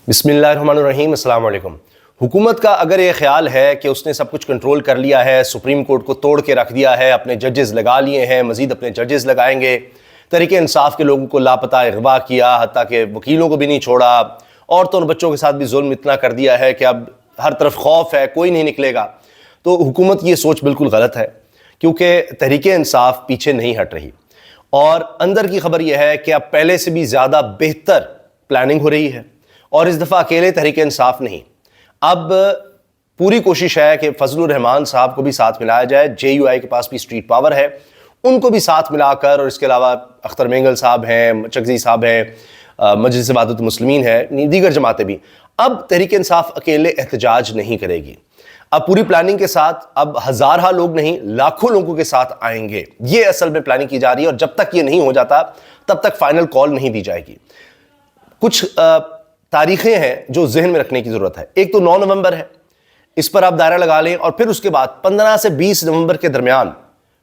بسم اللہ الرحمن الرحیم، السلام علیکم۔ حکومت کا اگر یہ خیال ہے کہ اس نے سب کچھ کنٹرول کر لیا ہے، سپریم کورٹ کو توڑ کے رکھ دیا ہے، اپنے ججز لگا لیے ہیں، مزید اپنے ججز لگائیں گے، تحریک انصاف کے لوگوں کو لاپتہ اغوا کیا، حتیٰ کہ وکیلوں کو بھی نہیں چھوڑا، عورتوں اور بچوں کے ساتھ بھی ظلم اتنا کر دیا ہے کہ اب ہر طرف خوف ہے، کوئی نہیں نکلے گا، تو حکومت کی یہ سوچ بالکل غلط ہے، کیونکہ تحریک انصاف پیچھے نہیں ہٹ رہی۔ اور اندر کی خبر یہ ہے کہ اب پہلے سے بھی زیادہ بہتر پلاننگ ہو رہی ہے، اور اس دفعہ اکیلے تحریک انصاف نہیں، اب پوری کوشش ہے کہ فضل الرحمان صاحب کو بھی ساتھ ملایا جائے۔ جے یو آئی کے پاس بھی اسٹریٹ پاور ہے، ان کو بھی ساتھ ملا کر، اور اس کے علاوہ اختر مینگل صاحب ہیں، چغزی صاحب ہیں، مجلس وحدت المسلمین ہے، دیگر جماعتیں بھی۔ اب تحریک انصاف اکیلے احتجاج نہیں کرے گی، اب پوری پلاننگ کے ساتھ اب ہزارہ لوگ نہیں، لاکھوں لوگوں کے ساتھ آئیں گے۔ یہ اصل میں پلاننگ کی جا رہی ہے، اور جب تک یہ نہیں ہو جاتا تب تک فائنل کال نہیں دی جائے گی۔ کچھ تاریخیں ہیں جو ذہن میں رکھنے کی ضرورت ہے۔ ایک تو 9 نومبر ہے، اس پر آپ دائرہ لگا لیں، اور پھر اس کے بعد 15 سے 20 نومبر کے درمیان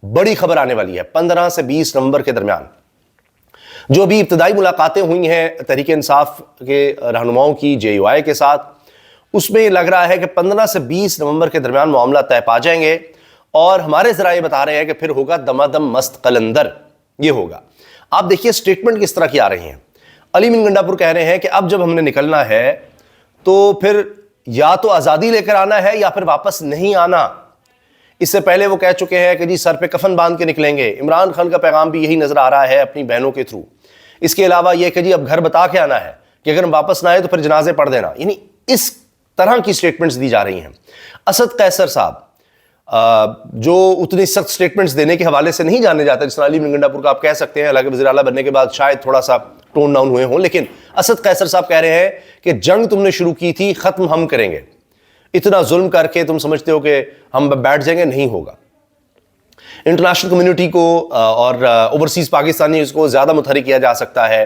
بڑی خبر آنے والی ہے۔ 15 سے 20 نومبر کے درمیان جو بھی ابتدائی ملاقاتیں ہوئی ہیں تحریک انصاف کے رہنماؤں کی جے یو آئی کے ساتھ، اس میں یہ لگ رہا ہے کہ 15 سے 20 نومبر کے درمیان معاملہ طے پا جائیں گے، اور ہمارے ذرائع بتا رہے ہیں کہ پھر ہوگا دمادم مست قلندر، یہ ہوگا۔ آپ دیکھیے سٹیٹمنٹ کس طرح کی آ رہی ہیں۔ علی من گنڈا پور کہہ رہے ہیں کہ اب جب ہم نے نکلنا ہے تو پھر یا تو آزادی لے کر آنا ہے یا پھر واپس نہیں آنا۔ اس سے پہلے وہ کہہ چکے ہیں کہ جی سر پہ کفن باندھ کے نکلیں گے۔ عمران خان کا پیغام بھی یہی نظر آ رہا ہے اپنی بہنوں کے تھرو۔ اس کے علاوہ یہ کہ جی اب گھر بتا کے آنا ہے کہ اگر ہم واپس نہ آئے تو پھر جنازے پڑھ دینا، یعنی اس طرح کی سٹیٹمنٹس دی جا رہی ہیں۔ اسد قیصر صاحب جو اتنی سخت سٹیٹمنٹس دینے کے حوالے سے نہیں جانے جاتے، جس طرح علی من گنڈا پور کا آپ کہہ سکتے ہیں، حالانکہ وزیر اعلیٰ بننے کے بعد شاید تھوڑا سا ٹون ڈاؤن ہوئے ہوں، لیکن اسد قیصر صاحب کہہ رہے ہیں کہ جنگ تم نے شروع کی تھی، ختم ہم کریں گے۔ اتنا ظلم کر کے تم سمجھتے ہو کہ ہم بیٹھ جائیں گے، نہیں ہوگا۔ انٹرنیشنل کمیونٹی کو اور اوورسیز پاکستانیز کو زیادہ متحرک کیا جا سکتا ہے۔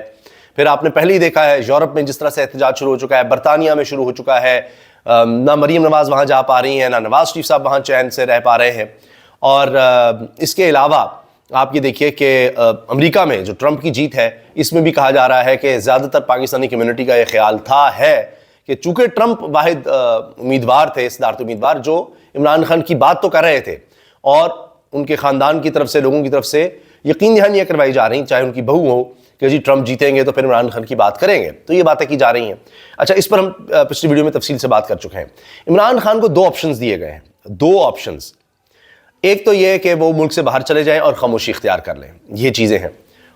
پھر آپ نے پہلے ہی دیکھا ہے یورپ میں جس طرح سے احتجاج شروع ہو چکا ہے، برطانیہ میں شروع ہو چکا ہے، نہ مریم نواز وہاں جا پا رہی ہیں، نہ نواز شریف صاحب وہاں چین سے رہ پا رہے ہیں۔ اور اس کے علاوہ آپ یہ دیکھیے کہ امریکہ میں جو ٹرمپ کی جیت ہے، اس میں بھی کہا جا رہا ہے کہ زیادہ تر پاکستانی کمیونٹی کا یہ خیال ہے کہ چونکہ ٹرمپ واحد امیدوار تھے، صدارت امیدوار، جو عمران خان کی بات تو کر رہے تھے، اور ان کے خاندان کی طرف سے، لوگوں کی طرف سے یقین دہانیاں کروائی جا رہی ہیں، چاہے ان کی بہو ہو کہ جی ٹرمپ جیتیں گے تو پھر عمران خان کی بات کریں گے، تو یہ باتیں کی جا رہی ہیں۔ اچھا، اس پر ہم پچھلی ویڈیو میں تفصیل سے بات کر چکے ہیں۔ عمران خان کو 2 آپشنز دیے گئے ہیں، 2 آپشنز۔ ایک تو یہ کہ وہ ملک سے باہر چلے جائیں اور خاموشی اختیار کر لیں، یہ چیزیں ہیں،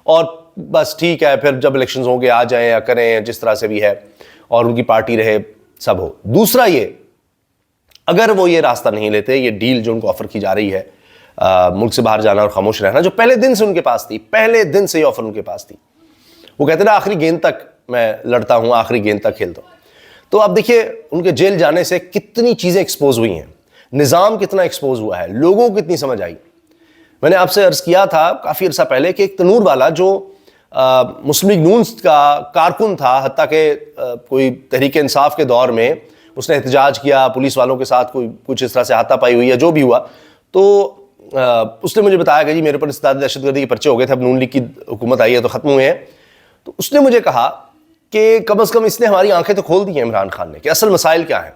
اور بس ٹھیک ہے، پھر جب الیکشنز ہوں گے آ جائیں یا کریں، جس طرح سے بھی ہے، اور ان کی پارٹی رہے، سب ہو۔ دوسرا یہ، اگر وہ یہ راستہ نہیں لیتے، یہ ڈیل جو ان کو آفر کی جا رہی ہے، ملک سے باہر جانا اور خاموش رہنا، جو پہلے دن سے ان کے پاس تھی، پہلے دن سے یہ آفر ان کے پاس تھی، وہ کہتے ہیں نا آخری گیند تک میں لڑتا ہوں، آخری گیند تک کھیلتا ہوں۔ تو آپ دیکھیے ان کے جیل جانے سے کتنی چیزیں ایکسپوز ہوئی ہیں، نظام کتنا ایکسپوز ہوا ہے، لوگوں کو کتنی سمجھ آئی۔ میں نے آپ سے عرض کیا تھا کافی عرصہ پہلے کہ ایک تنور والا جو مسلم لیگ نون کا کارکن تھا، حتیٰ کہ کوئی تحریک انصاف کے دور میں اس نے احتجاج کیا، پولیس والوں کے ساتھ کچھ اس طرح سے ہاتھا پائی ہوئی ہے، جو بھی ہوا، تو اس نے مجھے بتایا کہ جی میرے پر استداد دہشت گردی کے پرچے ہو گئے تھے، اب نون لیگ کی حکومت آئی ہے تو ختم ہوئے ہیں۔ تو اس نے مجھے کہا کہ کم از کم اس نے ہماری آنکھیں تو کھول دی ہیں عمران خان نے، کہ اصل مسائل کیا ہیں۔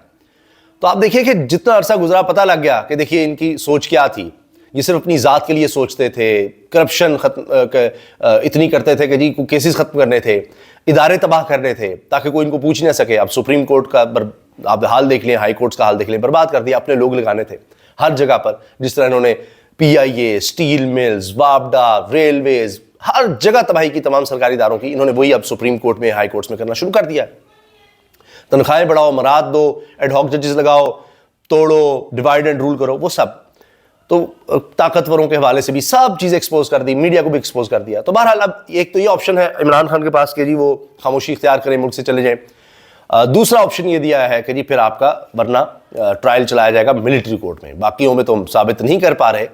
تو آپ دیکھیے کہ جتنا عرصہ گزرا پتہ لگ گیا کہ دیکھیے ان کی سوچ کیا تھی۔ یہ صرف اپنی ذات کے لیے سوچتے تھے، کرپشن اتنی کرتے تھے کہ جی کیسز ختم کرنے تھے، ادارے تباہ کرنے تھے تاکہ کوئی ان کو پوچھ نہ سکے۔ اب سپریم کورٹ کا آپ حال دیکھ لیں، ہائی کورٹس کا حال دیکھ لیں، برباد کر دیا، اپنے لوگ لگانے تھے ہر جگہ پر، جس طرح انہوں نے پی آئی اے، اسٹیل ملز، واپڈا، ریلویز، ہر جگہ تباہی کی تمام سرکاری اداروں کی، انہوں نے وہی اب سپریم کورٹ میں، ہائی کورٹس میں کرنا شروع کر دیا ہے۔ تنخواہیں بڑھاؤ، مراد دو، ایڈ ہاک ججز لگاؤ، توڑو، ڈیوائڈ اینڈ رول کرو، وہ سب تو طاقتوروں کے حوالے سے بھی سب چیزیں ایکسپوز کر دی، میڈیا کو بھی ایکسپوز کر دیا۔ تو بہرحال اب ایک تو یہ آپشن ہے عمران خان کے پاس کہ جی وہ خاموشی اختیار کریں، ملک سے چلے جائیں۔ دوسرا آپشن یہ دیا ہے کہ جی پھر آپ کا ورنہ ٹرائل چلایا جائے گا ملٹری کورٹ میں، باقیوں میں تو ہم ثابت نہیں کر پا رہے،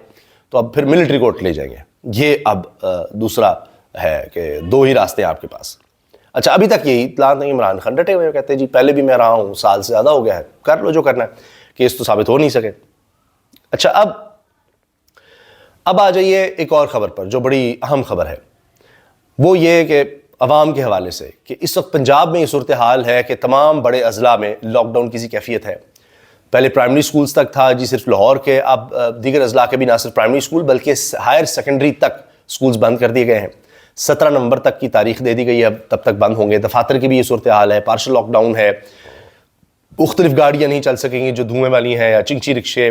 تو اب پھر ملٹری کورٹ لے جائیں گے۔ یہ اب دوسرا ہے کہ 2 ہی راستے ہیں آپ کے پاس۔ اچھا، ابھی تک یہی اطلاع نہیں، عمران خان ڈٹے ہوئے کہتے ہیں جی پہلے بھی میں رہا ہوں، سال سے زیادہ ہو گیا ہے، کر لو جو کرنا ہے، کیس تو ثابت ہو نہیں سکے۔ اچھا، اب آ جائیے ایک اور خبر پر جو بڑی اہم خبر ہے، وہ یہ کہ عوام کے حوالے سے کہ اس وقت پنجاب میں یہ صورتحال ہے کہ تمام بڑے اضلاع میں لاک ڈاؤن کی کیفیت ہے. پہلے پرائمری سکولز تک تھا جی صرف لاہور کے، اب دیگر اضلاع کے بھی نہ صرف پرائمری سکول بلکہ ہائر سیکنڈری تک سکولز بند کر دیے گئے ہیں. 17 نومبر تک کی تاریخ دے دی گئی ہے، اب تب تک بند ہوں گے. دفاتر کی بھی یہ صورتحال ہے، پارشل لاک ڈاؤن ہے، مختلف گاڑیاں نہیں چل سکیں گی جو دھوئیں والی ہیں یا چنچی رکشے،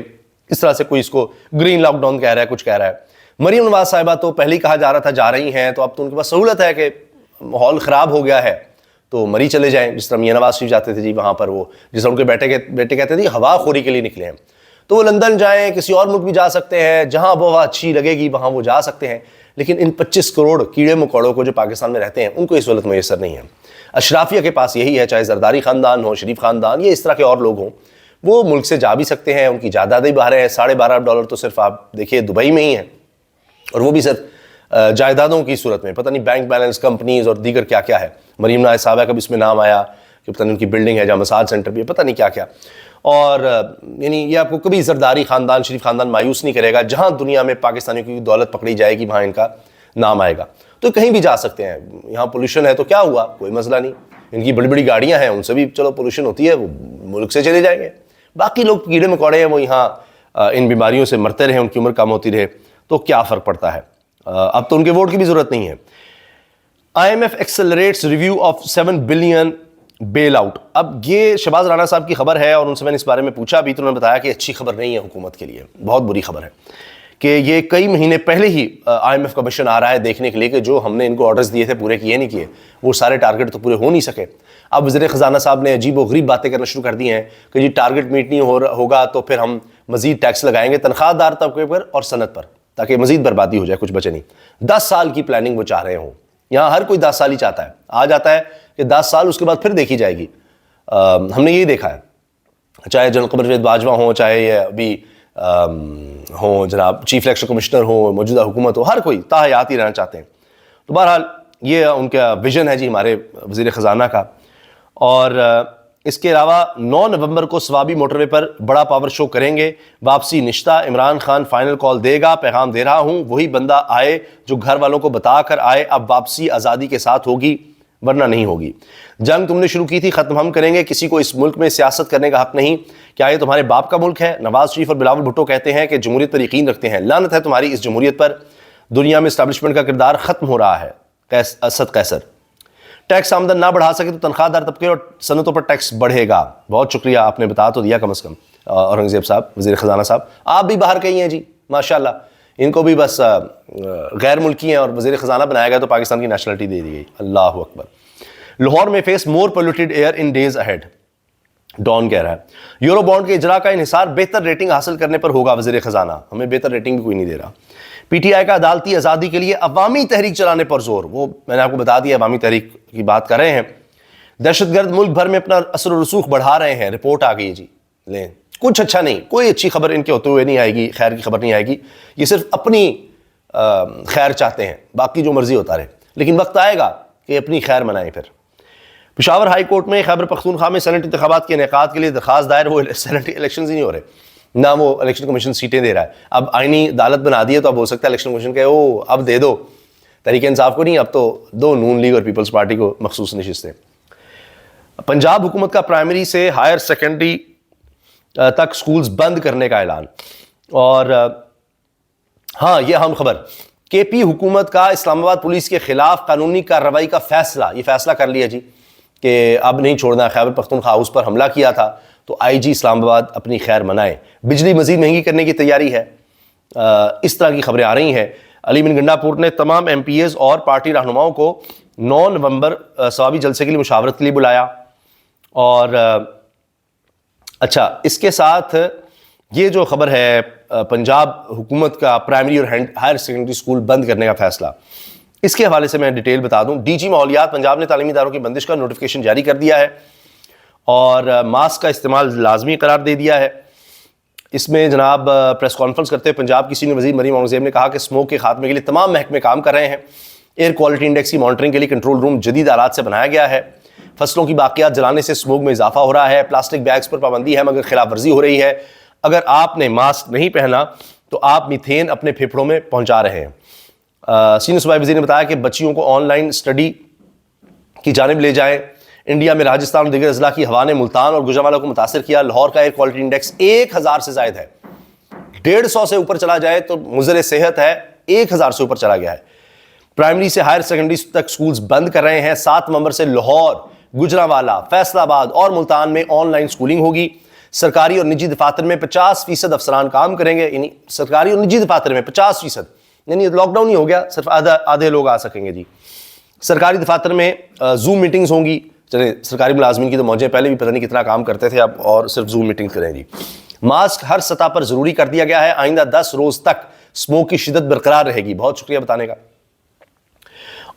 اس طرح سے کوئی اس کو گرین لاک ڈاؤن کہہ رہا ہے، کچھ کہہ رہا ہے. مریم نواز صاحبہ تو پہلے ہی کہا جا رہا تھا جا رہی ہیں، تو اب تو ان کے پاس سہولت ہے کہ ماحول خراب ہو گیا ہے تو مری چلے جائیں. جس طرح میاں نواز شریف جاتے تھے جی وہاں پر، وہ جس طرح ان کے بیٹے کہتے تھے ہوا خوری کے لیے نکلے ہیں، تو وہ لندن جائیں، کسی اور ملک بھی جا سکتے ہیں، جہاں ہوا اچھی لگے گی وہاں وہ جا سکتے ہیں. لیکن ان 25 کروڑ کیڑے مکوڑوں کو جو پاکستان میں رہتے ہیں ان کو یہ سہولت میسر نہیں ہے. اشرافیہ کے پاس یہی ہے، چاہے زرداری خاندان ہو، شریف خاندان یا اس طرح کے اور لوگ ہوں، وہ ملک سے جا بھی سکتے ہیں، ان کی جائیدادیں باہر ہیں. $12.5 تو صرف آپ دیکھیے دبئی میں ہی ہیں، اور وہ بھی صرف جائیدادوں کی صورت میں، پتہ نہیں بینک بیلنس، کمپنیز اور دیگر کیا کیا ہے. مریم نواز صاحبہ کا بھی اس میں نام آیا کہ پتہ نہیں ان کی بلڈنگ ہے جہاں مساج سینٹر بھی ہے، پتہ نہیں کیا کیا. اور یعنی یہ آپ کو کبھی زرداری خاندان، شریف خاندان مایوس نہیں کرے گا. جہاں دنیا میں پاکستانیوں کی دولت پکڑی جائے گی وہاں ان کا نام آئے گا. تو کہیں بھی جا سکتے ہیں. یہاں پولوشن ہے تو کیا ہوا، کوئی مسئلہ نہیں. ان کی بڑی بڑی گاڑیاں ہیں، ان سے بھی چلو پولوشن ہوتی ہے، وہ ملک سے چلے جائیں گے. باقی لوگ کیڑے مکوڑے ہیں، وہ یہاں ان بیماریوں سے مرتے رہے، ان کی عمر کم ہوتی رہے، تو کیا فرق پڑتا ہے. اب تو ان کے ووٹ کی بھی ضرورت نہیں ہے. IMF accelerates review of 7 billion bailout. اب یہ شہباز رانا صاحب کی خبر ہے، اور ان سے میں نے اس بارے میں پوچھا بھی، تو انہوں نے بتایا کہ اچھی خبر نہیں ہے حکومت کے لیے، بہت بری خبر ہے کہ یہ کئی مہینے پہلے ہی IMF کا مشن آ رہا ہے دیکھنے کے لیے کہ جو ہم نے ان کو آرڈرز دیے تھے پورے کیے نہیں کیے، وہ سارے ٹارگٹ تو پورے ہو نہیں سکے. اب وزیر خزانہ صاحب نے عجیب و غریب باتیں کرنا شروع کر دی ہیں کہ جی ٹارگٹ میٹ نہیں ہوگا تو پھر ہم مزید ٹیکس لگائیں گے تنخواہ دار طبقے پر اور صنعت پر، تاکہ مزید بربادی ہو جائے، کچھ بچے نہیں. 10 سال کی پلاننگ وہ چاہ رہے ہوں. یہاں ہر کوئی 10 سال ہی چاہتا ہے، آ جاتا ہے کہ 10 سال اس کے بعد پھر دیکھی جائے گی. ہم نے یہی دیکھا ہے، چاہے جنرل قمر جاوید باجوہ ہوں، چاہے یہ ابھی ہوں جناب چیف الیکشن کمشنر ہوں، موجودہ حکومت ہو، ہر کوئی تاحیات ہی رہنا چاہتے ہیں. تو بہرحال یہ ان کا ویژن ہے جی ہمارے وزیر خزانہ کا. اور اس کے علاوہ 9 نومبر کو سوابی موٹر وے پر بڑا پاور شو کریں گے. واپسی نشتہ، عمران خان فائنل کال دے گا. پیغام دے رہا ہوں، وہی بندہ آئے جو گھر والوں کو بتا کر آئے. اب واپسی آزادی کے ساتھ ہوگی ورنہ نہیں ہوگی. جنگ تم نے شروع کی تھی، ختم ہم کریں گے. کسی کو اس ملک میں سیاست کرنے کا حق نہیں. کیا یہ تمہارے باپ کا ملک ہے؟ نواز شریف اور بلاول بھٹو کہتے ہیں کہ جمہوریت پر یقین رکھتے ہیں. لعنت ہے تمہاری اس جمہوریت پر. دنیا میں اسٹیبلشمنٹ کا کردار ختم ہو رہا ہے. اسد قیصر. ٹیکس آمدن نہ بڑھا سکے تو تنخواہ دار طبقے اور صنعتوں پر ٹیکس بڑھے گا. بہت شکریہ، آپ نے بتا تو دیا کم از کم. اورنگزیب صاحب، وزیر خزانہ صاحب، آپ بھی باہر کہیں ہیں جی ماشاءاللہ. ان کو بھی بس غیر ملکی ہیں اور وزیر خزانہ بنایا گیا تو پاکستان کی نیشنلٹی دے دی گئی. اللہ اکبر. لاہور میں فیس مور پولوٹیڈ ایئر ان ڈیز اہیڈ. ڈان کہہ رہا ہے یورو بانڈ کے اجرا کا انحصار بہتر ریٹنگ حاصل کرنے پر ہوگا. وزیر خزانہ ہمیں بہتر ریٹنگ بھی کوئی نہیں دے رہا. پی ٹی آئی کا عدالتی آزادی کے لیے عوامی تحریک چلانے پر زور. وہ میں نے آپ کو بتا دیا عوامی تحریک کی بات کر رہے ہیں. دہشت گرد ملک بھر میں اپنا اثر و رسوخ بڑھا رہے ہیں. رپورٹ آ گئی ہے جی، لیں کچھ اچھا نہیں، کوئی اچھی خبر ان کے ہوتے ہوئے نہیں آئے گی، خیر کی خبر نہیں آئے گی. یہ صرف اپنی خیر چاہتے ہیں، باقی جو مرضی ہوتا رہے. لیکن وقت آئے گا کہ اپنی خیر منائیں. پھر پشاور ہائی کورٹ میں خیبر پختونخوا میں سینٹ انتخابات کے انعقاد کے لیے درخواست دائر. وہ سینٹ الیکشنز ہی نہیں ہو رہے، نہ وہ الیکشن کمیشن سیٹیں دے رہا ہے. اب آئینی عدالت بنا دی ہے تو اب ہو سکتا ہے الیکشن کمیشن کہ اب دے دو تحریک انصاف کو نہیں، اب تو دو نون لیگ اور پیپلز پارٹی کو مخصوص نشستیں. پنجاب حکومت کا پرائمری سے ہائر سیکنڈری تک سکولز بند کرنے کا اعلان. اور ہاں یہ اہم خبر، کے پی حکومت کا اسلام آباد پولیس کے خلاف قانونی کارروائی کا فیصلہ. یہ فیصلہ کر لیا جی کہ اب نہیں چھوڑنا. خیبر پختونخوا ہاؤس پر حملہ کیا تھا تو آئی جی اسلام آباد اپنی خیر منائے. بجلی مزید مہنگی کرنے کی تیاری ہے. اس طرح کی خبریں آ رہی ہیں. علی بن گنڈا پور نے تمام ایم پی ایز اور پارٹی رہنماؤں کو 9 نومبر ثوابی جلسے کے لیے مشاورت کے لیے بلایا. اور اچھا اس کے ساتھ یہ جو خبر ہے پنجاب حکومت کا پرائمری اور ہائر سیکنڈری اسکول بند کرنے کا فیصلہ، اس کے حوالے سے میں ڈیٹیل بتا دوں. ڈی جی ماحولیات پنجاب نے تعلیمی اداروں کی بندش کا نوٹیفیکیشن جاری کر دیا ہے اور ماسک کا استعمال لازمی قرار دے دیا ہے. اس میں جناب پریس کانفرنس کرتے ہوئے پنجاب کی سینئر وزیر مریم اورنگزیب نے کہا کہ اسموک کے خاتمے کے لیے تمام محکمے کام کر رہے ہیں. ایئر کوالٹی انڈیکس کی مانیٹرنگ کے لیے کنٹرول روم جدید آلات سے بنایا گیا ہے. فصلوں کی باقیات جلانے سے اسموک میں اضافہ ہو رہا ہے. پلاسٹک بیگز پر پابندی ہے مگر خلاف ورزی ہو رہی ہے. اگر آپ نے ماسک نہیں پہنا تو آپ میتھین اپنے پھیپھڑوں میں پہنچا رہے ہیں. سینئر صوبائی وزیر نے بتایا کہ بچیوں کو آن لائن اسٹڈی کی جانب لے جائیں۔ انڈیا میں راجستھان اور دیگر اضلاع کی ہوا نے ملتان اور گوجرانوالہ کو متاثر کیا۔ لاہور کا ایئر کوالٹی انڈیکس 1000 سے زائد ہے، 150 سے اوپر چلا جائے تو مضر صحت ہے، 1000 سے اوپر چلا گیا ہے۔ پرائمری سے ہائر سیکنڈری تک سکولز بند کر رہے ہیں۔ 7 نومبر سے لاہور، گوجرانوالہ، فیصل آباد اور ملتان میں آن لائن سکولنگ ہوگی۔ سرکاری اور نجی دفاتر میں 50% افسران کام کریں گے، یعنی سرکاری اور نجی دفاتر میں 50%، یعنی لاک ڈاؤن ہی ہو گیا، صرف آدھے لوگ آ سکیں گے جی۔ سرکاری دفاتر میں زوم میٹنگز ہوں گی، چلیں سرکاری ملازمین کی تو موجیں پہلے بھی پتہ نہیں کتنا کام کرتے تھے، اب اور صرف زوم میٹنگ کریں جی۔ ماسک ہر سطح پر ضروری کر دیا گیا ہے، آئندہ 10 روز تک اسموک کی شدت برقرار رہے گی۔ بہت شکریہ بتانے کا۔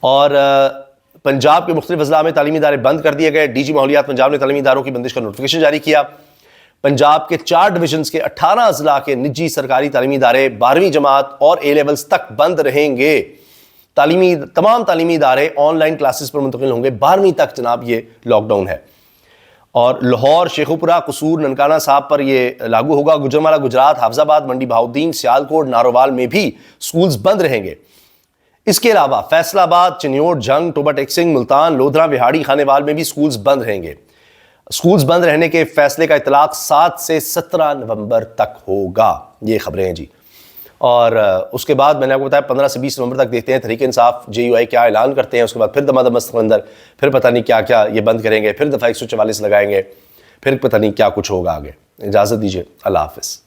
اور پنجاب کے مختلف اضلاع میں تعلیمی ادارے بند کر دیے گئے۔ ڈی جی ماحولیات پنجاب نے تعلیمی اداروں کی بندش کا نوٹیفیکیشن جاری کیا۔ پنجاب کے 4 ڈویژنز کے 18 اضلاع کے نجی سرکاری تعلیمی ادارے 12ویں جماعت اور اے لیولز تک بند رہیں گے۔ تمام تعلیمی ادارے آن لائن کلاسز پر منتقل ہوں گے 12ویں تک، جناب یہ لاک ڈاؤن ہے۔ اور لاہور، شیخوپورہ، قصور، ننکانہ صاحب پر یہ لاگو ہوگا۔ گوجرانوالہ، گجرات، حافظ آباد، منڈی بہاؤالدین، سیالکوٹ، نارووال میں بھی سکولز بند رہیں گے۔ اس کے علاوہ فیصل آباد، چنیوٹ، جنگ، ٹوبا ٹیکسنگ، ملتان، لودھرا، وہاڑی، خانیوال میں بھی سکولز بند رہیں گے۔ سکولز بند رہنے کے فیصلے کا اطلاق 7 سے 17 نومبر تک ہوگا۔ یہ خبریں ہیں جی۔ اور اس کے بعد میں نے آپ کو بتایا 15 سے 20 نومبر تک دیکھتے ہیں تحریک انصاف JUI کیا اعلان کرتے ہیں۔ اس کے بعد پھر دمادم مستقبل، پھر پتہ نہیں کیا کیا یہ بند کریں گے، پھر دفعہ 144 لگائیں گے، پھر پتہ نہیں کیا کچھ ہوگا آگے۔ اجازت دیجیے، اللہ حافظ۔